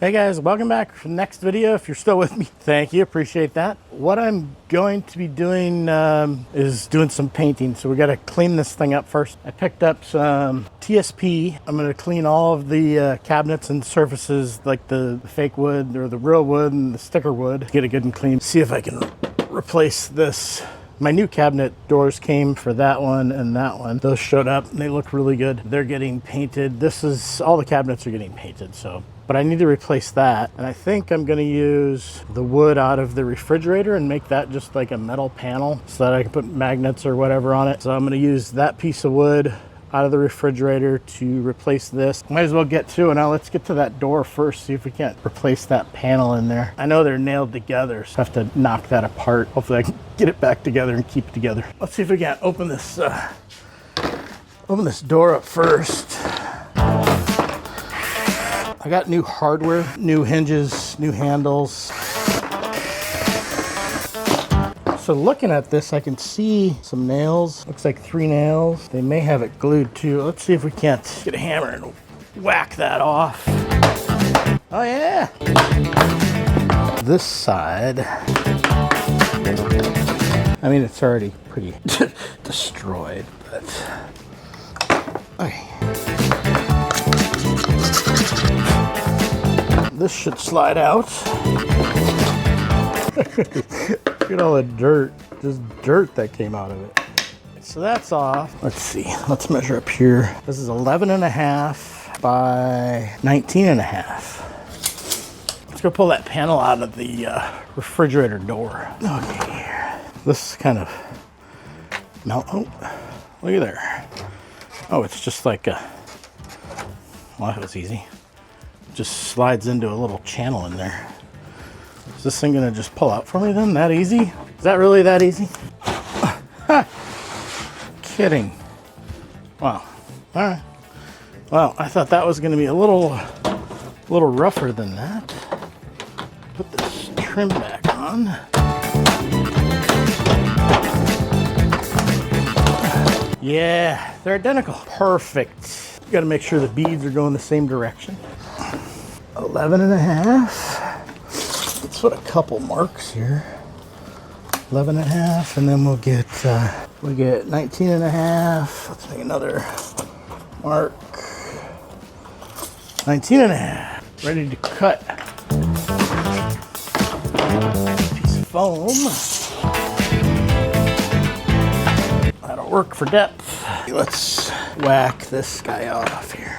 Hey guys, welcome back for the next video. If you're still with me, thank you, appreciate that. What I'm going to be doing is doing some painting. So we got to clean this thing up first. I picked up some TSP. I'm going to clean all of the cabinets and surfaces, like the fake wood or the real wood and the sticker wood. Get it good and clean. See if I can replace this. My new cabinet doors came for that one and that one. Those showed up and they look really good. They're getting painted. All the cabinets are getting painted, but I need to replace that. And I think I'm gonna use the wood out of the refrigerator and make that just like a metal panel so that I can put magnets or whatever on it. So I'm gonna use that piece of wood out of the refrigerator to replace this. Might as well get to it. Now let's get to that door first, see if we can't replace that panel in there. I know they're nailed together, so I have to knock that apart. Hopefully I can get it back together and keep it together. Let's see if we can't open this door up first. I got new hardware, new hinges, new handles. So looking at this, I can see some nails. Looks like 3 nails. They may have it glued too. Let's see if we can't get a hammer and whack that off. Oh yeah! This side, I mean, it's already pretty destroyed, but okay. This should slide out. Look at all the dirt, just dirt that came out of it. So that's off. Let's see, let's measure up here. This is 11.5 by 19.5. Let's go pull that panel out of the refrigerator door. Okay, this is kind of melt. Oh, look at there. Oh, it's just like a, well, that was easy. Just slides into a little channel in there. Is this thing gonna just pull out for me then? That easy? Is that really that easy? Kidding. Wow. All right. Well, I thought that was gonna be a little rougher than that. Put this trim back on. Yeah, they're identical. Perfect. You gotta make sure the beads are going the same direction. 11.5. Let's put a couple marks here. 11.5, and then we'll get 19.5. Let's make another mark. 19.5. Ready to cut. Piece of foam. That'll work for depth. Let's whack this guy off here.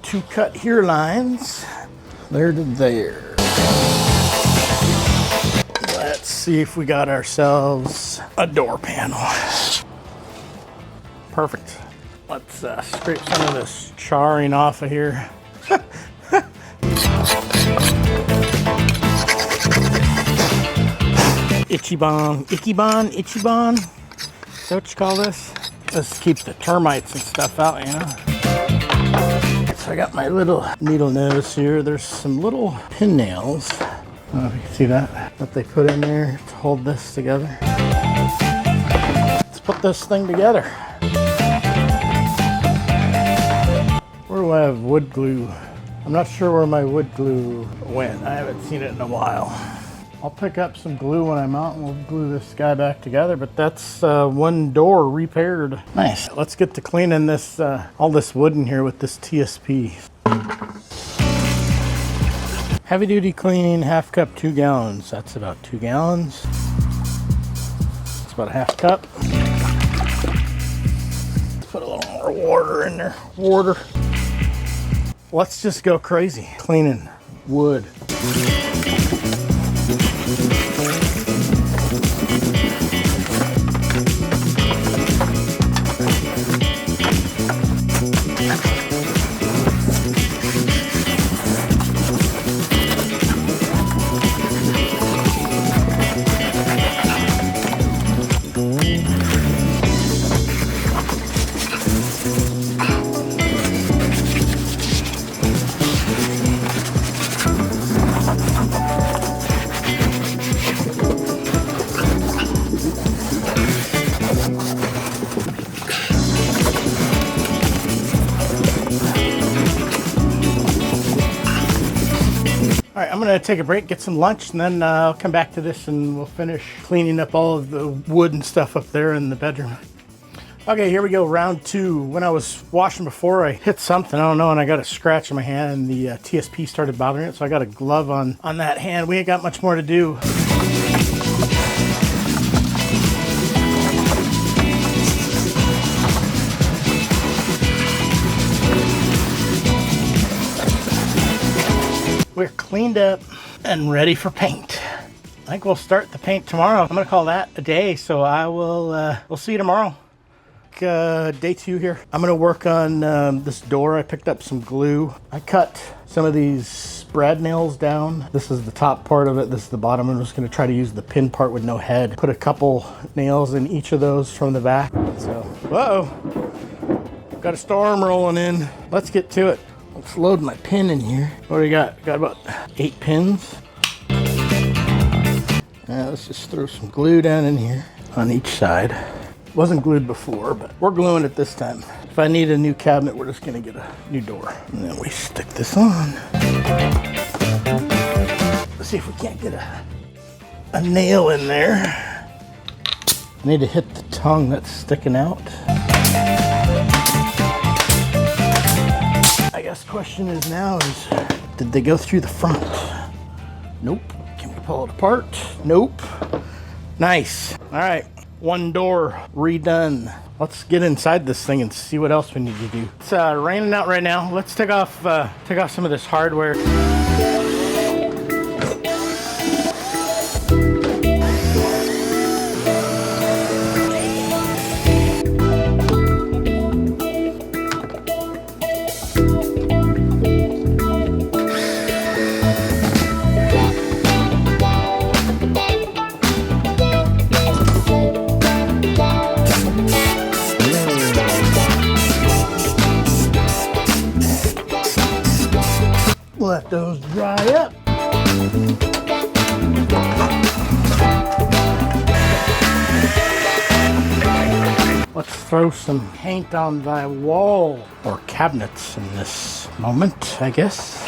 2 cut here lines, there to there. Let's see if we got ourselves a door panel. Perfect. Let's scrape some of this charring off of here. Ichiban. Is that what you call this? This keeps the termites and stuff out, you know? So I got my little needle nose here. There's some little pin nails. I don't know if you can see that they put in there to hold this together. Let's put this thing together. Where do I have wood glue? I'm not sure where my wood glue went. I haven't seen it in a while. I'll pick up some glue when I'm out and we'll glue this guy back together, but that's one door repaired. Nice. Let's get to cleaning this, all this wood in here with this TSP. Heavy duty cleaning, half cup, 2 gallons. That's about 2 gallons. It's about a half cup. Let's put a little more water in there. Water. Let's just go crazy cleaning wood. I'm gonna take a break, get some lunch, and then I'll come back to this and we'll finish cleaning up all of the wood and stuff up there in the bedroom. Okay, here we go, round 2. When I was washing before, I hit something, I don't know, and I got a scratch in my hand, and the TSP started bothering it, so I got a glove on that hand. We ain't got much more to do. We're cleaned up and ready for paint. I think we'll start the paint tomorrow. I'm gonna call that a day, so I will, we'll see you tomorrow. Day 2 here. I'm gonna work on this door. I picked up some glue. I cut some of these brad nails down. This is the top part of it. This is the bottom. I'm just gonna try to use the pin part with no head. Put a couple nails in each of those from the back. So, uh-oh. Got a storm rolling in. Let's get to it. Let's load my pin in here. What do we got? Got about 8 pins. Now let's just throw some glue down in here on each side. Wasn't glued before, but we're gluing it this time. If I need a new cabinet, we're just gonna get a new door. And then we stick this on. Let's see if we can't get a nail in there. I need to hit the tongue that's sticking out. I guess the question is now is, did they go through the front? Nope. Can we pull it apart? Nope. Nice. All right. One door redone. Let's get inside this thing and see what else we need to do. It's raining out right now. Let's take off some of this hardware. Let those dry up. Let's throw some paint on thy wall or cabinets in this moment, I guess.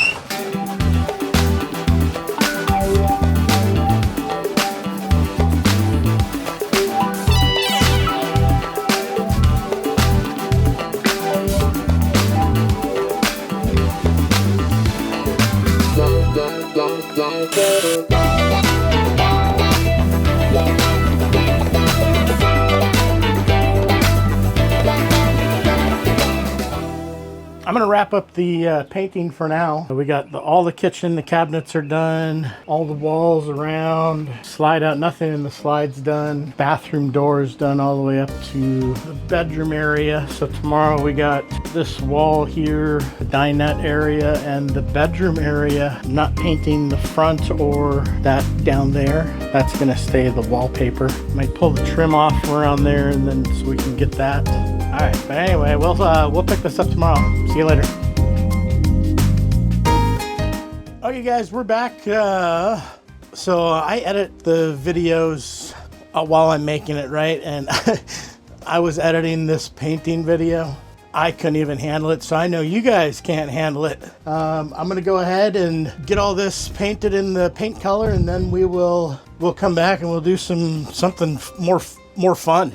I'm gonna wrap up the painting for now. We got all the kitchen, the cabinets are done, all the walls around, slide out, nothing in the slides done. Bathroom doors done all the way up to the bedroom area. So tomorrow we got this wall here, the dinette area, and the bedroom area. I'm not painting the front or that down there. That's gonna stay the wallpaper. Might pull the trim off around there and then so we can get that. All right, but anyway, we'll pick this up tomorrow. See you later. Okay guys, we're back. So I edit the videos while I'm making it, right? And I was editing this painting video. I couldn't even handle it, so I know you guys can't handle it. I'm gonna go ahead and get all this painted in the paint color, and then we'll come back and we'll do something more fun.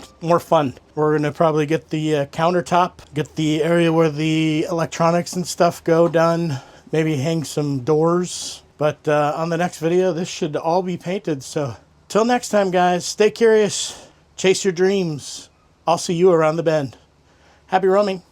We're gonna probably get the countertop, get the area where the electronics and stuff go done, maybe hang some doors. But on the next video, this should all be painted. So till next time, guys, stay curious, chase your dreams. I'll see you around the bend. Happy roaming.